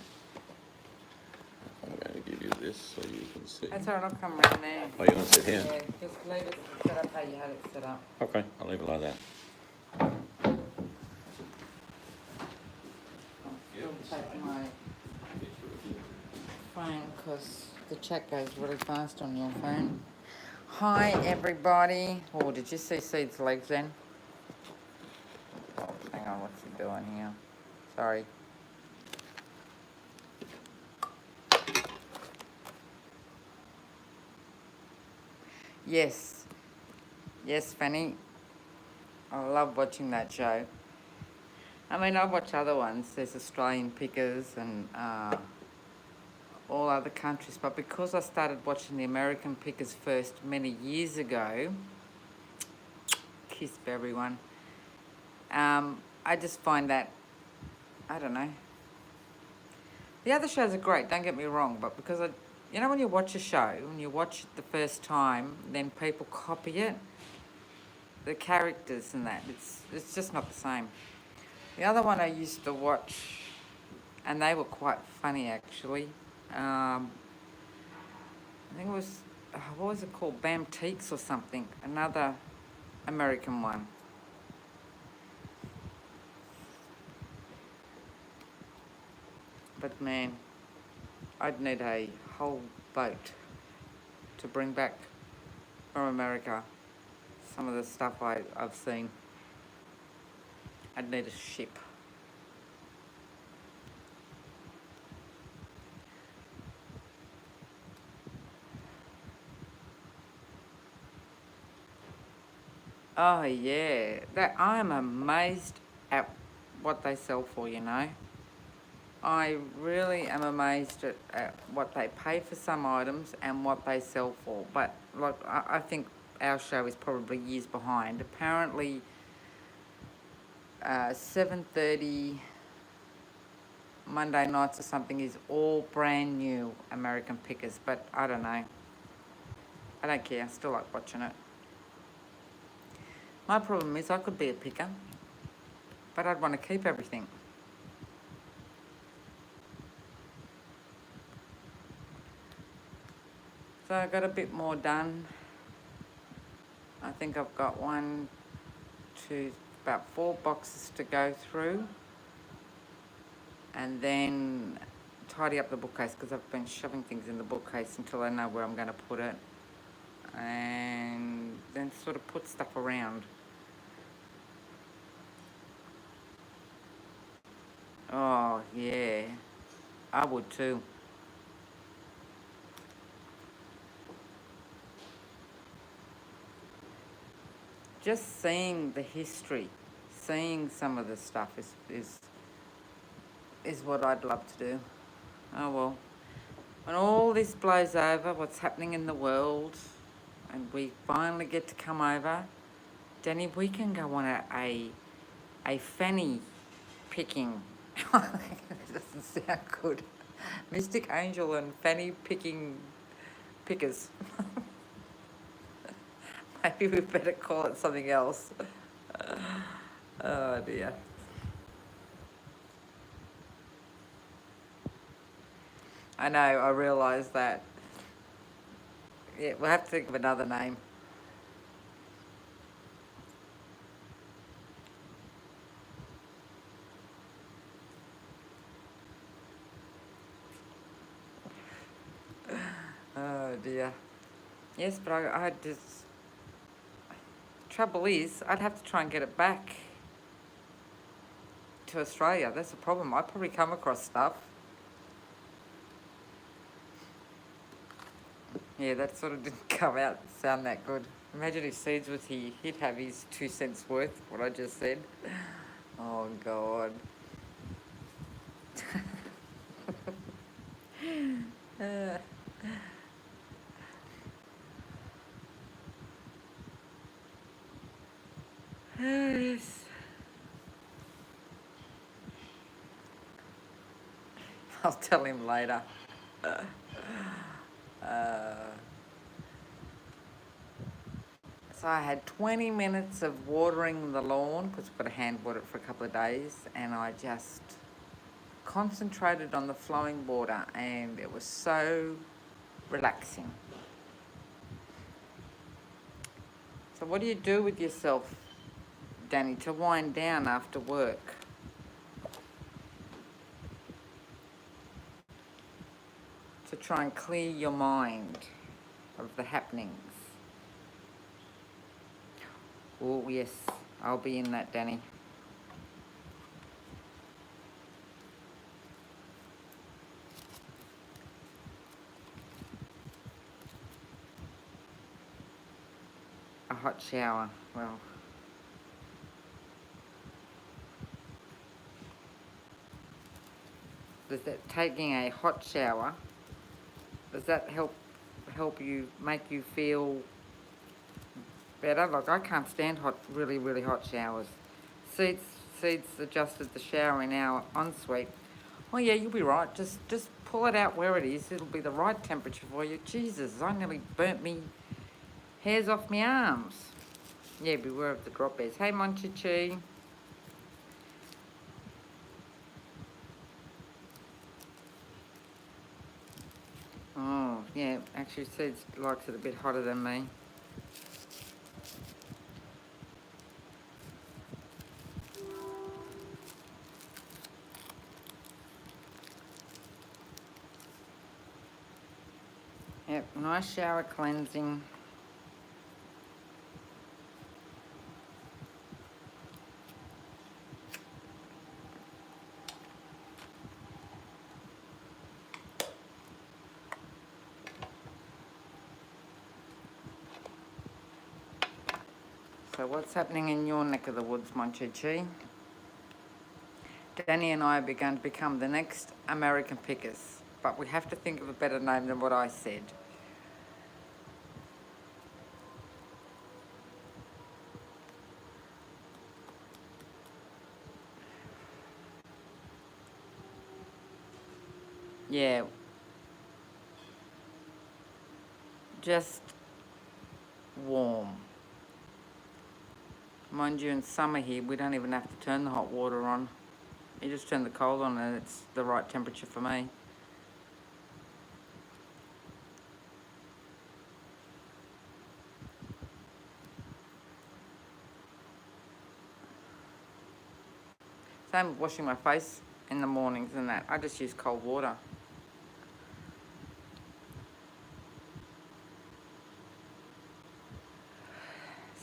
I'm going to give you this so you can see. That's all right, I'll come round there. Oh, you want to sit here? Yeah, just leave it set up how you had it set up. Okay, I'll leave it like that. I'll take my phone because the chat goes really fast on your phone. Hi everybody. Oh, did you see Seed's legs then? Oh, hang on, what's he doing here? Sorry. Yes. Yes, Fanny. I love watching that show. I mean, I watch other ones. There's Australian Pickers and all other countries. But because I started watching the American Pickers first many years ago, kiss for everyone, I just find that, I don't know. The other shows are great, don't get me wrong, but because you know when you watch a show, when you watch it the first time, then people copy it, the characters and that, it's just not the same. The other one I used to watch, and they were quite funny actually. I think it was, what was it called? Bamteaks or something. Another American one. But man, I'd need a whole boat to bring back from America some of the stuff I've seen. I'd need a ship. Oh yeah, that I'm amazed at what they sell for, you know. I really am amazed at what they pay for some items and what they sell for. But like, I think our show is probably years behind. Apparently, 7:30 Monday nights or something is all brand new American Pickers. But I don't know. I don't care. I still like watching it. My problem is I could be a picker, but I'd want to keep everything. So I got a bit more done. I think I've got about 4 boxes to go through. And then tidy up the bookcase because I've been shoving things in the bookcase until I know where I'm going to put it. And then sort of put stuff around. Oh, yeah. I would too. Just seeing the history, seeing some of the stuff is what I'd love to do. Oh well. When all this blows over, what's happening in the world, and we finally get to come over, Danny, we can go on a fanny picking. It doesn't sound good. Mystic Angel and fanny picking pickers. Maybe we better call it something else. Oh dear. I know, I realise that. Yeah, we'll have to think of another name. Oh dear. Yes, but I just. Trouble is, I'd have to try and get it back to Australia. That's the problem. I'd probably come across stuff. Yeah, that sort of didn't come out sound that good. Imagine if Seeds was here, he'd have his 2 cents worth, what I just said. Oh, God. Uh, yes. I'll tell him later. So I had 20 minutes of watering the lawn because we've got to hand water it for a couple of days, and I just concentrated on the flowing water, and it was so relaxing. So what do you do with yourself, Danny, to wind down after work? To try and clear your mind of the happenings? Oh, yes, I'll be in that, Danny. A hot shower, well... Does that, taking a hot shower, does that help you, make you feel better? Like, I can't stand really, really hot showers. Seeds adjusted the shower in our ensuite. Oh yeah, you'll be right. Just pull it out where it is. It'll be the right temperature for you. Jesus, I nearly burnt me hairs off my arms. Yeah, beware of the drop bears. Hey, Monchichi. Oh, yeah, actually Seeds likes it a bit hotter than me. Yep, nice shower cleansing. So what's happening in your neck of the woods, Monchichi? Danny and I are begun to become the next American Pickers, but we have to think of a better name than what I said. Yeah, just warm. Mind you, in summer here, we don't even have to turn the hot water on. You just turn the cold on and it's the right temperature for me. Same with washing my face in the mornings and that. I just use cold water.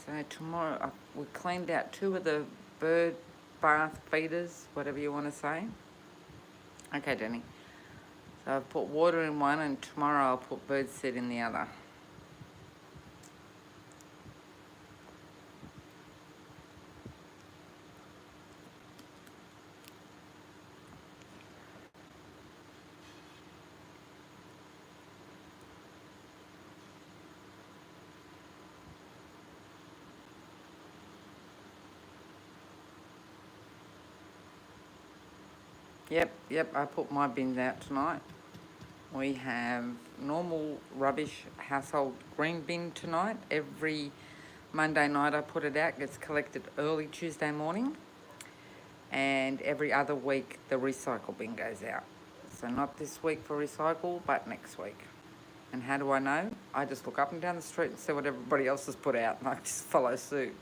So tomorrow, we cleaned out 2 of the bird bath feeders, whatever you want to say. Okay, Danny. So I've put water in one, and tomorrow I'll put birdseed in the other. Yep, I put my bins out tonight. We have normal rubbish household green bin tonight. Every Monday night I put it out, gets collected early Tuesday morning. And every other week the recycle bin goes out. So not this week for recycle, but next week. And how do I know? I just look up and down the street and see what everybody else has put out, and I just follow suit.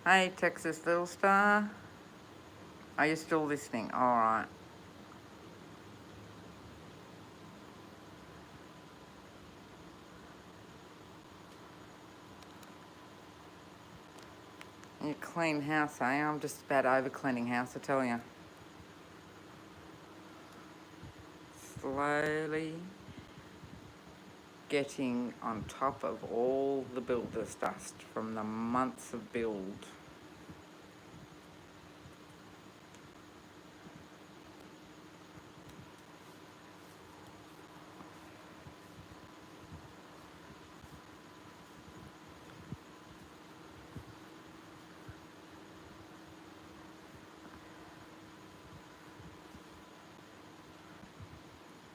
Hey, Texas Little Star. Are you still listening? All right. You clean house, eh? I'm just about over cleaning house, I tell you. Slowly getting on top of all the builder's dust from the months of build.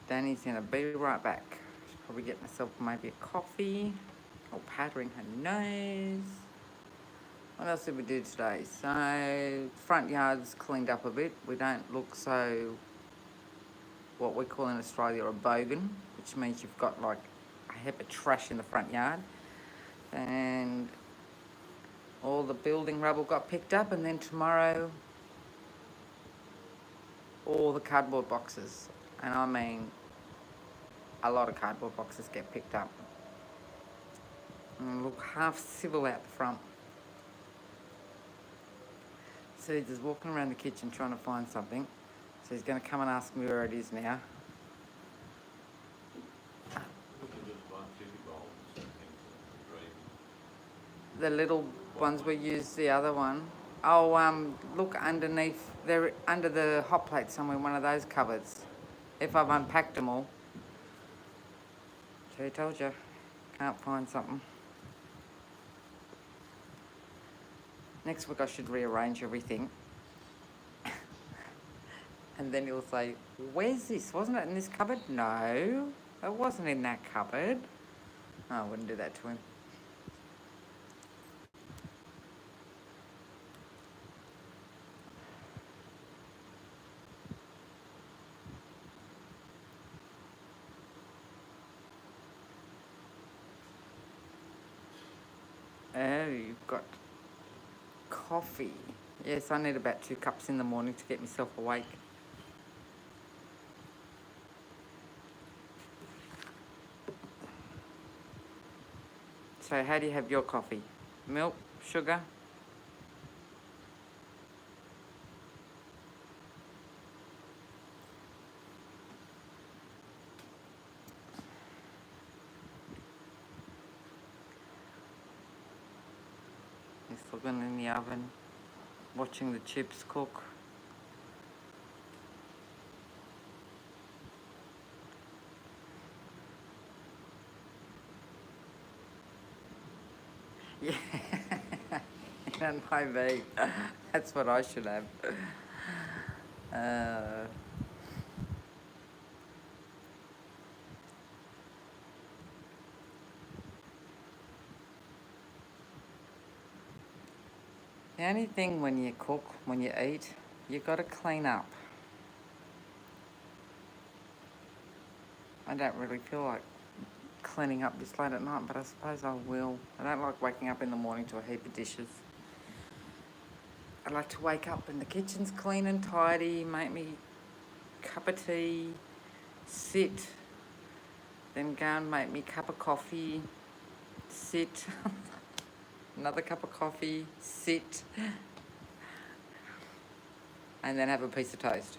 Danny's gonna be right back. She's probably getting herself maybe a coffee or powdering her nose. What else did we do today? So, front yard's cleaned up a bit. We don't look so, what we call in Australia, a bogan, which means you've got like a heap of trash in the front yard. And all the building rubble got picked up, and then tomorrow all the cardboard boxes, and I mean a lot of cardboard boxes get picked up. And look half civil out the front. So he's just walking around the kitchen trying to find something. So he's going to come and ask me where it is now. The little ones we use the other one. Oh, look underneath. They're under the hot plate somewhere, one of those cupboards. If I've unpacked them all. So I told you, can't find something. Next week I should rearrange everything. And then he'll say, where's this? Wasn't it in this cupboard? No, it wasn't in that cupboard. Oh, I wouldn't do that to him. Oh, you've got coffee. Yes, I need about 2 cups in the morning to get myself awake. So how do you have your coffee? Milk, sugar? He's looking in the oven, watching the chips cook. Yeah, and maybe that's what I should have. The only thing when you cook, when you eat, you got to clean up. I don't really feel like cleaning up this late at night, but I suppose I will. I don't like waking up in the morning to a heap of dishes. I like to wake up and the kitchen's clean and tidy, make me a cup of tea, sit, then go and make me a cup of coffee, sit, another cup of coffee, sit, and then have a piece of toast.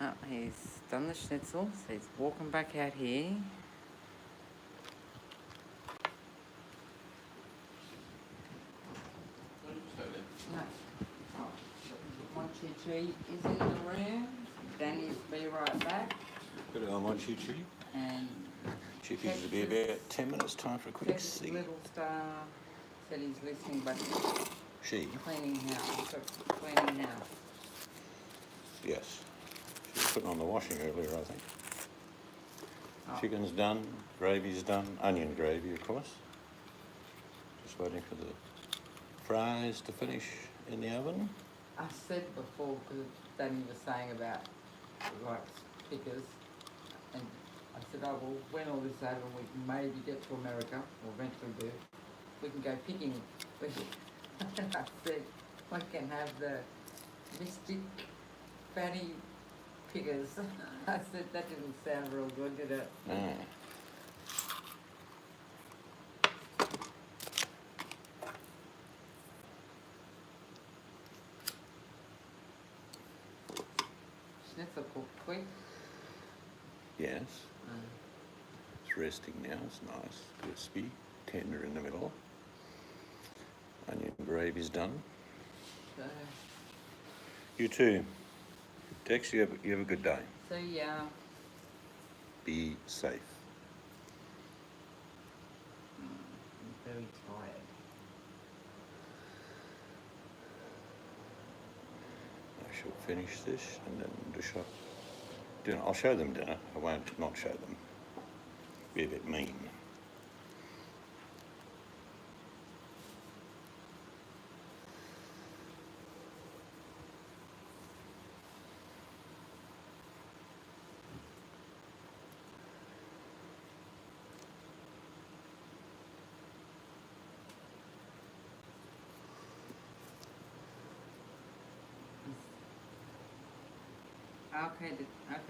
Oh, he's done the schnitzel, so he's walking back out here. No. Oh, Mon Chi is in the room. Danny's be right back. Good on one choo choo. And Chippy's will be about 10 minutes time for a quick Texas see. Little Star said he's listening, but She? cleaning house. So cleaning house. Yes. She was putting on the washing earlier, I think. Oh. Chicken's done, gravy's done, onion gravy, of course. Just waiting for the fries to finish in the oven. I said before, because Danny was saying about like pickers, and I said, oh well, when all this is over, we can maybe get to America, or eventually do. We can go picking. I said we can have the mystic fanny pickers. I said that didn't sound real good, did it? Ah. Schnitzel cooked quick. Yes. It's resting now, it's nice, crispy, tender in the middle. Onion gravy's done. So, You too. Tex, you have a good day. so yeah. Be safe. I'm very tired. I shall finish this and then the shop. Dinner. I'll show them dinner. I won't not show them. Be a bit mean.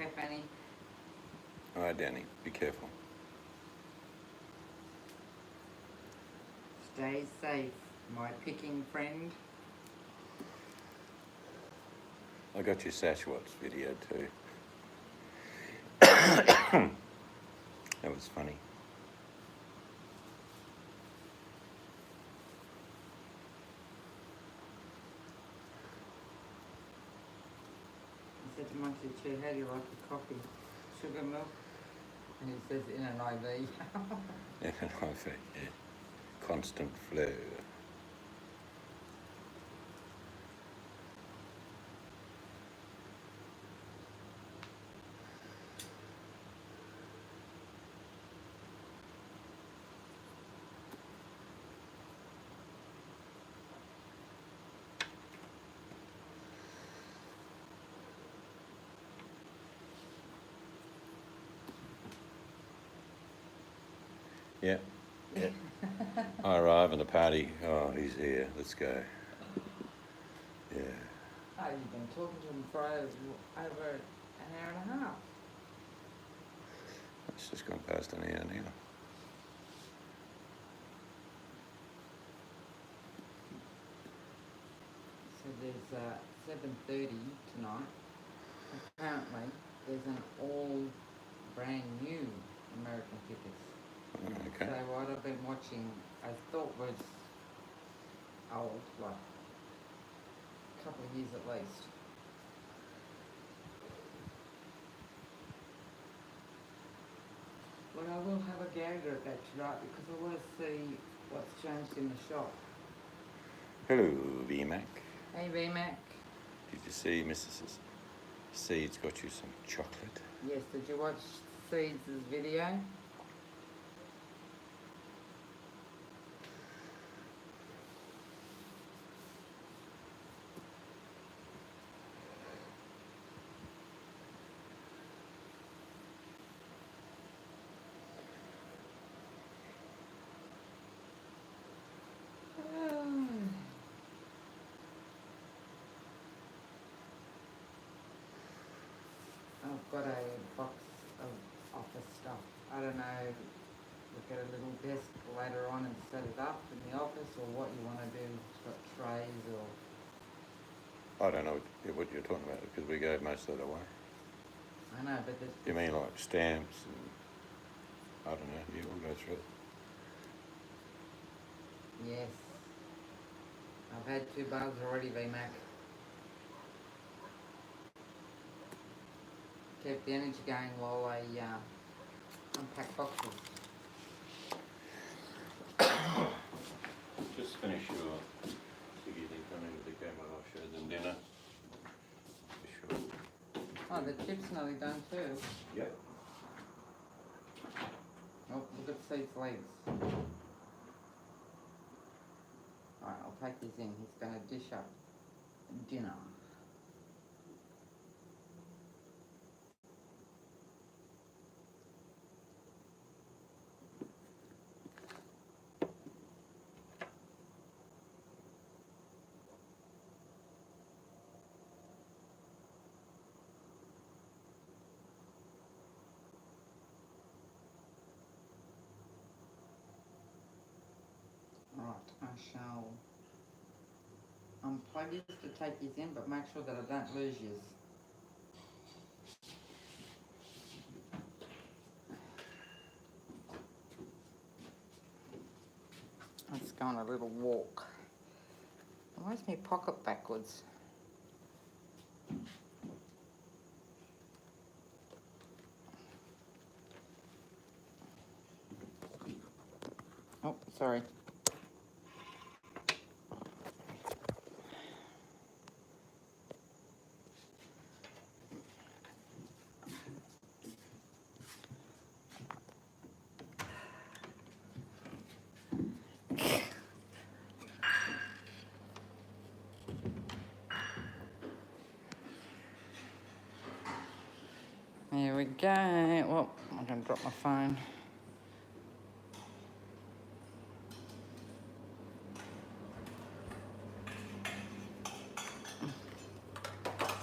Okay, Fanny. All right, Danny, be careful. Stay safe, my picking friend. I got your Sasquatch video too. That was funny. I said to Munchie Chi, how do you like your coffee? Sugar milk? And he says in an IV. Yeah. Constant flow. Yeah. Yeah. I arrive and the party. Oh, he's here. Let's go. Yeah. Oh, you've been talking to him for over an hour and a half. It's just gone past an hour now. So there's 7:30 tonight. Apparently, there's an all brand new American Pickers. Okay. So what I've been watching, I thought was old, like a couple of years at least. But I will have a gander at that tonight because I want to see what's changed in the shop. Hello, VMAC. Hey VMAC. Did you see Mrs. Seed's got you some chocolate? Yes, did you watch Seeds' video? I've got a box of office stuff. I don't know, we get a little desk later on and set it up in the office, or what you want to do. It's got trays or... I don't know what you're talking about because we gave most of that away. I know, but there's... You mean like stamps and I don't know, yeah, we'll go through it. Yes. I've had 2 bugs already, VMAC. Keep the energy going while I unpack boxes. Just finish your ciggy thing coming with the camera. I'll show them dinner. For sure. Oh, the chip's nearly done too. Yep. Oh, look at Steve's legs. Alright, I'll take these in. He's going to dish up dinner. Right, I shall unplug this to take these in, but make sure that I don't lose yours. Let's go on a little walk. Where's my pocket backwards? Oh, sorry. Here we go. Well, I'm going to drop my phone.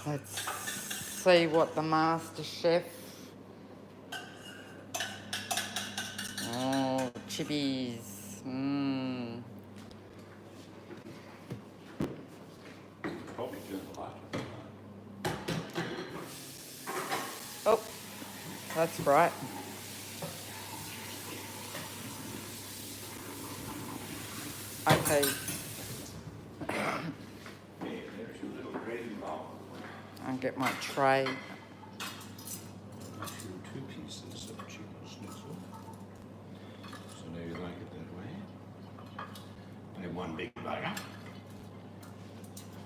Let's see what the master chef... Oh, chippies. Mmm. Probably turn the light on. Oh, that's right. Okay. There's your little gravy bowl. I'll get my tray. That's your 2 pieces of chicken schnitzel. So now you like it that way. I have 1 big burger.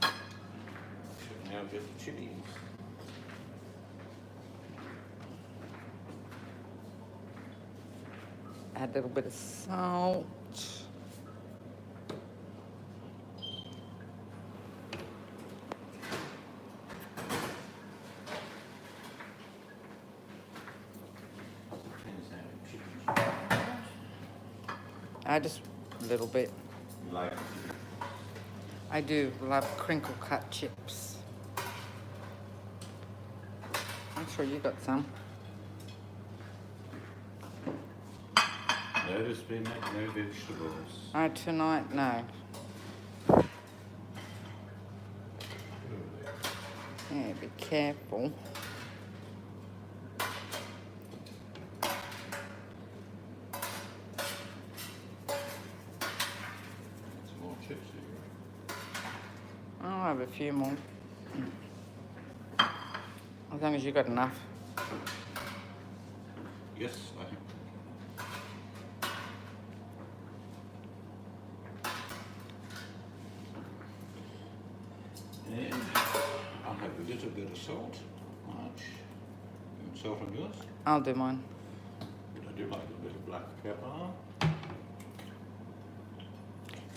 Should now get the chilies. Add a little bit of salt. Just a little bit. You like it? I do love crinkle cut chips. I'm sure you got some. No spinach, no vegetables. Oh, tonight, no. Yeah, be careful. Some more chips here. I'll have a few more. As long as you got enough. Yes, I think. And I'll have a little bit of salt. Much. Salt on yours? I'll do mine. I do like a bit of black pepper.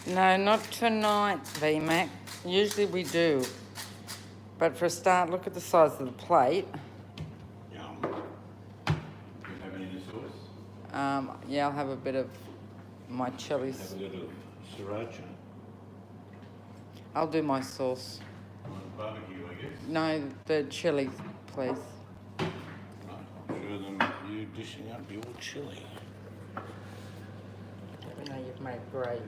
No, not tonight, VMAC. Usually we do. But for a start, look at the size of the plate. Yum. Do you have any sauce? Yeah, I'll have a bit of my chilies. Have a little sriracha. I'll do my sauce. On barbecue, I guess. No, the chili, please. dishing up your chili. Now you've made gravy.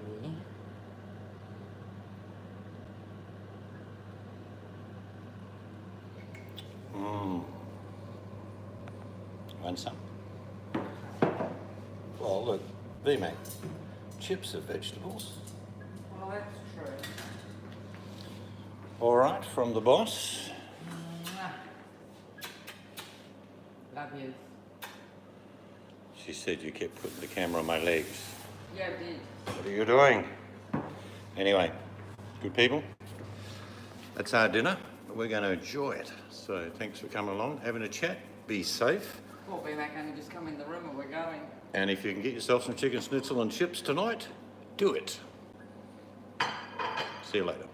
Want some? Well, look, VMAC, chips are vegetables. Well, that's true. All right, from the boss. Love you. She said you kept putting the camera on my legs. Yeah, I did. What are you doing? Anyway, good people, that's our dinner. We're going to enjoy it. So thanks for coming along, having a chat. Be safe. Poor BMAC only just come in the room and we're going. And if you can get yourself some chicken schnitzel and chips tonight, do it. See you later.